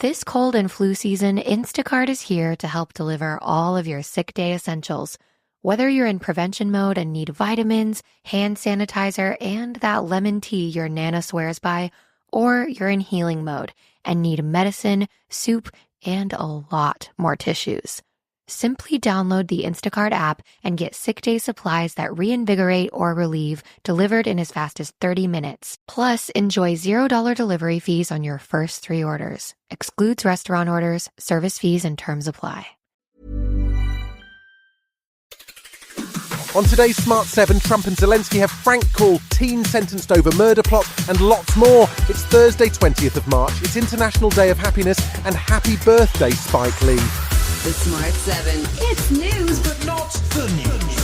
This cold and flu season, Instacart is here to help deliver all of your sick day essentials. Whether you're in prevention mode and need vitamins, hand sanitizer, and that lemon tea your Nana swears by, or you're in healing mode and need medicine, soup, and a lot more tissues. Simply download the Instacart app and get sick day supplies that reinvigorate or relieve, delivered in as fast as 30 minutes. Plus, enjoy $0 delivery fees on your first 3 orders. Excludes restaurant orders, service fees, and terms apply. On today's Smart 7, Trump and Zelensky have frank call, teen sentenced over murder plot, and lots more. It's Thursday, 20th of March. It's International Day of Happiness, and happy birthday, Spike Lee. The Smart 7. It's news, but not the news.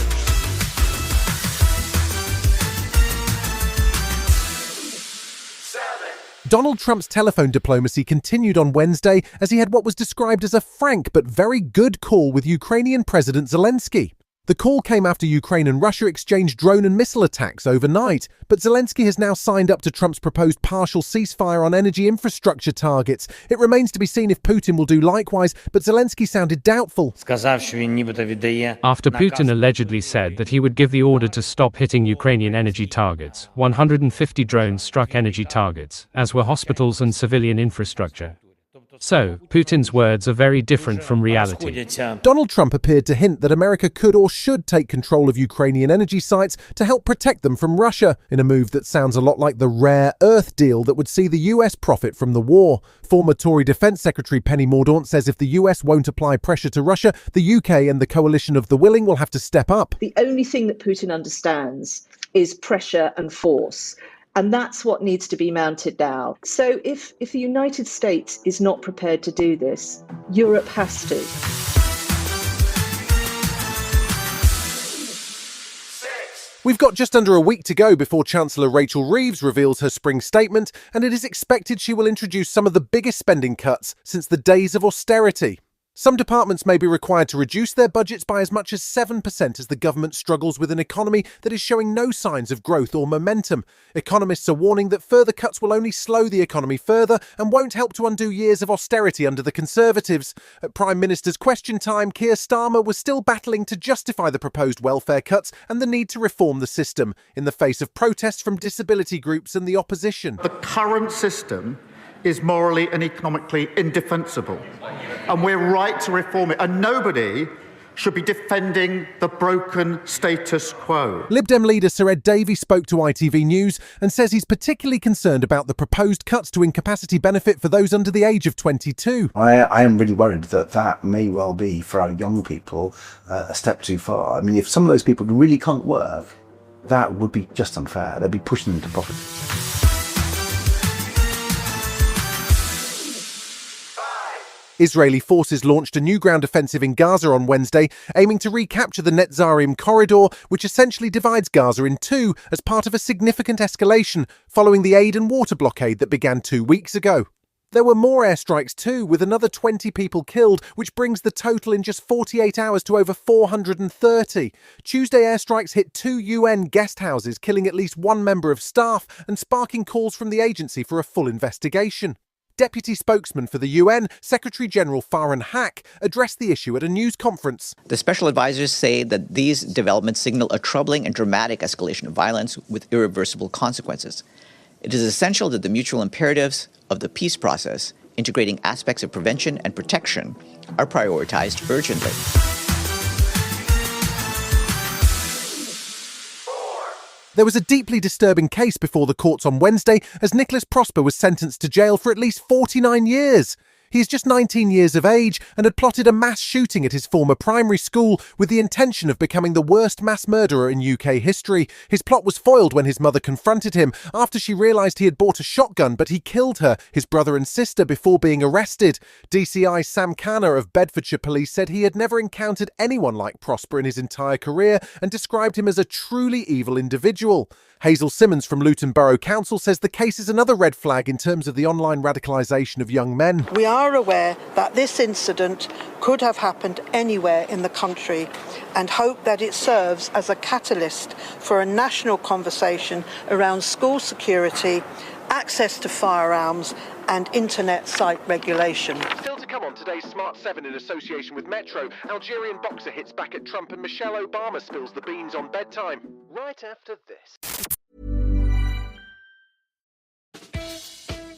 Donald Trump's telephone diplomacy continued on Wednesday as he had what was described as a frank but very good call with Ukrainian President Zelensky. The call came after Ukraine and Russia exchanged drone and missile attacks overnight, but Zelensky has now signed up to Trump's proposed partial ceasefire on energy infrastructure targets. It remains to be seen if Putin will do likewise, but Zelensky sounded doubtful. After Putin allegedly said that he would give the order to stop hitting Ukrainian energy targets, 150 drones struck energy targets, as were hospitals and civilian infrastructure. So, Putin's words are very different from reality. Donald Trump appeared to hint that America could or should take control of Ukrainian energy sites to help protect them from Russia, in a move that sounds a lot like the rare earth deal that would see the US profit from the war. Former Tory Defence Secretary Penny Mordaunt says if the US won't apply pressure to Russia, the UK and the coalition of the willing will have to step up. The only thing that Putin understands is pressure and force. And that's what needs to be mounted now. So if the United States is not prepared to do this, Europe has to. We've got just under a week to go before Chancellor Rachel Reeves reveals her spring statement, and it is expected she will introduce some of the biggest spending cuts since the days of austerity. Some departments may be required to reduce their budgets by as much as 7% as the government struggles with an economy that is showing no signs of growth or momentum. Economists are warning that further cuts will only slow the economy further and won't help to undo years of austerity under the Conservatives. At Prime Minister's Question Time, Keir Starmer was still battling to justify the proposed welfare cuts and the need to reform the system in the face of protests from disability groups and the opposition. The current system is morally and economically indefensible, and we're right to reform it, and nobody should be defending the broken status quo. Lib Dem leader Sir Ed Davey spoke to ITV News and says he's particularly concerned about the proposed cuts to incapacity benefit for those under the age of 22. I am really worried that may well be, for our young people, a step too far. I mean, if some of those people really can't work, that would be just unfair. They'd be pushing them to poverty. Israeli forces launched a new ground offensive in Gaza on Wednesday, aiming to recapture the Netzarim corridor, which essentially divides Gaza in two as part of a significant escalation following the aid and water blockade that began 2 weeks ago. There were more airstrikes too, with another 20 people killed, which brings the total in just 48 hours to over 430. Tuesday airstrikes hit 2 UN guest houses, killing at least one member of staff and sparking calls from the agency for a full investigation. Deputy spokesman for the UN, Secretary-General Farhan Haq, addressed the issue at a news conference. The special advisors say that these developments signal a troubling and dramatic escalation of violence with irreversible consequences. It is essential that the mutual imperatives of the peace process, integrating aspects of prevention and protection, are prioritized urgently. There was a deeply disturbing case before the courts on Wednesday as Nicholas Prosper was sentenced to jail for at least 49 years. He is just 19 years of age and had plotted a mass shooting at his former primary school with the intention of becoming the worst mass murderer in UK history. His plot was foiled when his mother confronted him after she realised he had bought a shotgun, but he killed her, his brother and sister before being arrested. DCI Sam Canna of Bedfordshire Police said he had never encountered anyone like Prosper in his entire career and described him as a truly evil individual. Hazel Simmons from Luton Borough Council says the case is another red flag in terms of the online radicalisation of young men. We are aware that this incident could have happened anywhere in the country and hope that it serves as a catalyst for a national conversation around school security, access to firearms and internet site regulation. Still to come on today's Smart 7 in association with Metro, Algerian boxer hits back at Trump and Michelle Obama spills the beans on bedtime. Right after this.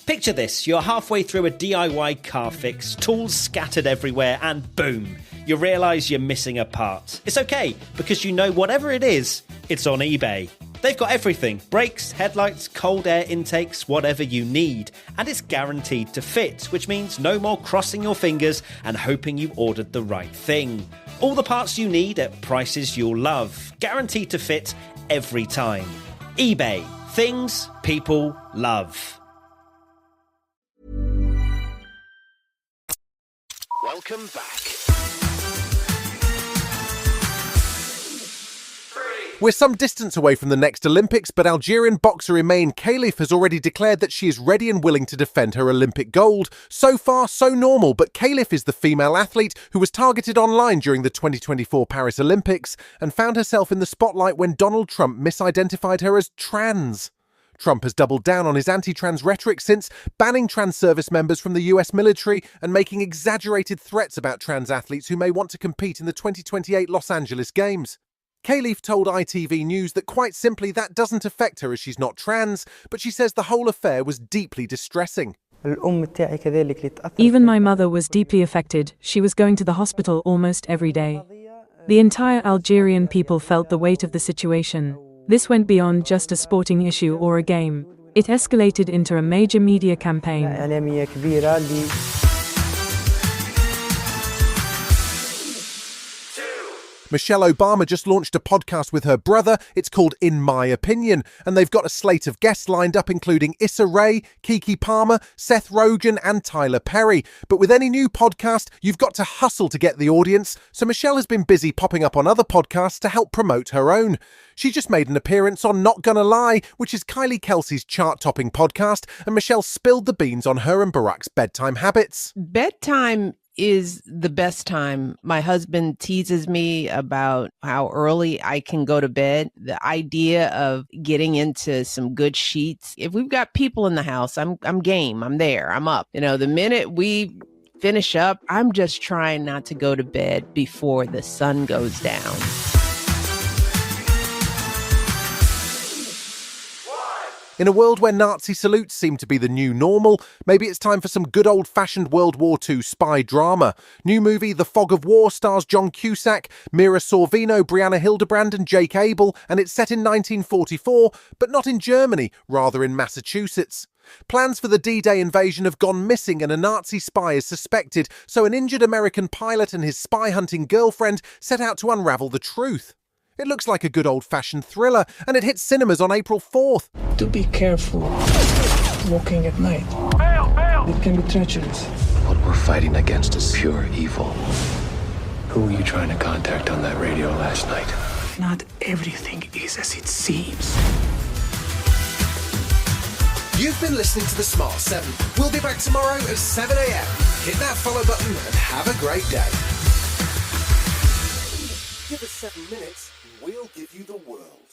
Picture this, you're halfway through a DIY car fix, tools scattered everywhere, and boom, you realise you're missing a part. It's okay, because you know whatever it is, it's on eBay. They've got everything, brakes, headlights, cold air intakes, whatever you need. And it's guaranteed to fit, which means no more crossing your fingers and hoping you ordered the right thing. All the parts you need at prices you'll love, guaranteed to fit every time. eBay, things people love. Welcome back. We're some distance away from the next Olympics, but Algerian boxer Imaine Khalif has already declared that she is ready and willing to defend her Olympic gold. So far, so normal, but Khalif is the female athlete who was targeted online during the 2024 Paris Olympics and found herself in the spotlight when Donald Trump misidentified her as trans. Trump has doubled down on his anti-trans rhetoric since, banning trans service members from the US military and making exaggerated threats about trans athletes who may want to compete in the 2028 Los Angeles Games. Khalif told ITV News that quite simply that doesn't affect her as she's not trans, but she says the whole affair was deeply distressing. Even my mother was deeply affected. She was going to the hospital almost every day. The entire Algerian people felt the weight of the situation. This went beyond just a sporting issue or a game. It escalated into a major media campaign. Michelle Obama just launched a podcast with her brother. It's called In My Opinion, and they've got a slate of guests lined up including Issa Rae, Keke Palmer, Seth Rogen and Tyler Perry. But with any new podcast, you've got to hustle to get the audience, so Michelle has been busy popping up on other podcasts to help promote her own. She just made an appearance on Not Gonna Lie, which is Kylie Kelsey's chart-topping podcast, and Michelle spilled the beans on her and Barack's bedtime habits. Bedtime is the best time. My husband teases me about how early I can go to bed. The idea of getting into some good sheets. If we've got people in the house, I'm game. I'm there. I'm up. You know, the minute we finish up, I'm just trying not to go to bed before the sun goes down. In a world where Nazi salutes seem to be the new normal, maybe it's time for some good old-fashioned World War II spy drama. New movie The Fog of War stars John Cusack, Mira Sorvino, Brianna Hildebrand and Jake Abel, and it's set in 1944, but not in Germany, rather in Massachusetts. Plans for the D-Day invasion have gone missing and a Nazi spy is suspected, so an injured American pilot and his spy-hunting girlfriend set out to unravel the truth. It looks like a good old-fashioned thriller, and it hits cinemas on April 4th. Do be careful walking at night. It can be treacherous. What we're fighting against is pure evil. Who were you trying to contact on that radio last night? Not everything is as it seems. You've been listening to The Smart 7. We'll be back tomorrow at 7 a.m. Hit that follow button and have a great day. Give us 7 minutes, we'll give you the world.